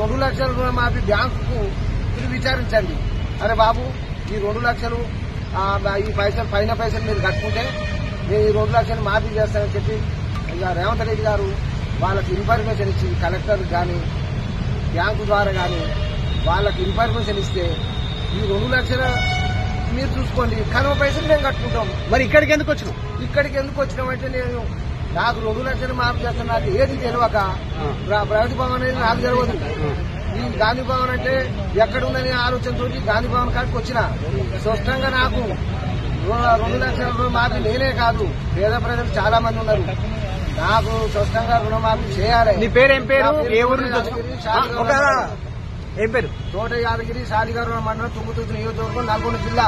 2 లక్షల రుణమాఫీ బ్యాంకుకు మీరు విచారించండి. అరే బాబు, ఈ 2 లక్షలు ఈ పైసలు పైసలు మీరు కట్టుకుంటే నేను ఈ 2 లక్షలు మాఫీ చేస్తానని చెప్పి ఇక రేవంత్ రెడ్డి గారు వాళ్ళకి ఇన్ఫర్మేషన్ ఇచ్చి కలెక్టర్ కానీ బ్యాంకు ద్వారా కానీ వాళ్ళకి ఇన్ఫర్మేషన్ ఇస్తే ఈ 2 లక్షలు మీరు చూసుకోండి, కనుమ పైసలు మేము కట్టుకుంటాం. మరి ఇక్కడికి ఎందుకు వచ్చినాం? ఇక్కడికి ఎందుకు వచ్చినామంటే నేను నాకు 2 లక్షలు మాఫీ చేస్తాను. నాకు ఏది తెలియక ప్రగతి భవన్ అనేది నాకు తెలియదు. ఈ గాంధీ భవన్ అంటే ఎక్కడుందని ఆలోచనతో గాంధీ భవన్ కాడికి వచ్చిన. స్పష్టంగా నాకు 2 లక్షల రుణమాఫీ నేనే కాదు, పేద ప్రజలు చాలా మంది ఉన్నారు. నాకు స్పష్టంగా రుణమాఫీ చేయాలి. నీ పేరు ఏం పేరు? ఏ ఊరు నుంచి ఏం పేరు? తోట యాదగిరి శాలిగారు మండలం తుంగుతుర్తి నియోజకవర్గం నల్గొండ జిల్లా.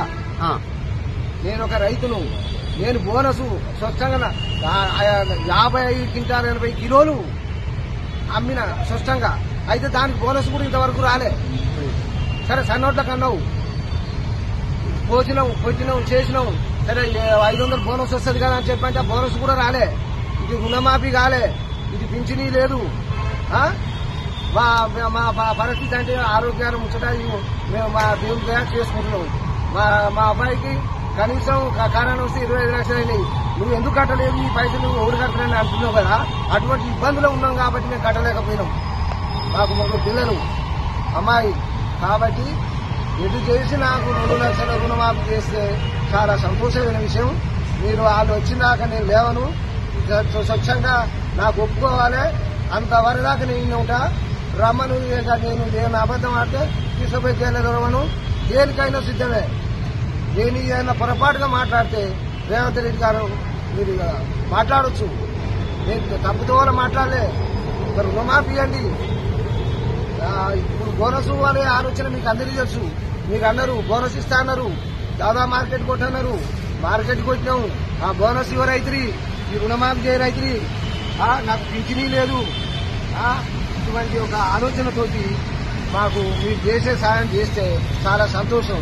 నేను ఒక రైతును. నేను బోనసు స్పష్టంగా 55 క్వింటాల్ 80 కిలోలు అమ్మిన స్పష్టంగా. అయితే దానికి బోనస్ కూడా ఇంతవరకు రాలే. సరే సన్నోట్లకు అన్నావు, పోసినావు, కొట్టినావు, చేసినావు, సరే 500 బోనస్ వస్తుంది కదా అని చెప్పంటే ఆ బోనస్ కూడా రాలే. ఇది రుణమాఫీ కాలే, ఇది పింఛనీ లేదు. మా పరిస్థితి అంటే ఆరోగ్యాలు ముచ్చట మేము మా దేవుని దయ చేసుకుంటున్నాం. మా అబ్బాయికి కనీసం కరోనా వస్తే 25 లక్షలు అయినాయి. నువ్వు ఎందుకు కట్టలేదు, ఈ పైసలు నువ్వు ఎవరు కట్టలేని అంటున్నావు కదా. అటువంటి ఇబ్బందులు ఉన్నాం కాబట్టి మేము కట్టలేకపోయినాం. మాకు 3 పిల్లలు, అమ్మాయి. కాబట్టి ఎటు చేసి నాకు 2 లక్షల రుణమాఫీ చేస్తే చాలా సంతోషమైన విషయం. మీరు వాళ్ళు వచ్చినాక నేను లేవను, స్వచ్ఛంగా నాకు ఒప్పుకోవాలి. అంతవరకు దాకా నేను ఉంటా. రమ్మను, నేను అబద్ధం ఆడితే తీసుకుపోయి చేయలేదవను. దేనికైనా సిద్ధమే. దేని ఏదైనా పొరపాటుగా మాట్లాడితే రేవంత్ రెడ్డి గారు మీరు మాట్లాడొచ్చు. నేను తప్పుతో మాట్లాడలే. రుణమాఫీ అండి. ఇప్పుడు బోనస్ అనే ఆలోచన మీకు అందరికీ తెలుసు. మీకు అన్నారు బోనస్ ఇస్తా అన్నారు, దాదా మార్కెట్ కొట్టన్నారు, మార్కెట్ కొట్టినాం. ఆ బోనస్ ఇవ్వ రైతురి, ఈ రుణమాఫీ చేయ రైతురి, నాకు పింఛనీ లేదు. ఇటువంటి ఒక ఆలోచనతోటి మాకు మీరు చేసే సాయం చేస్తే చాలా సంతోషం.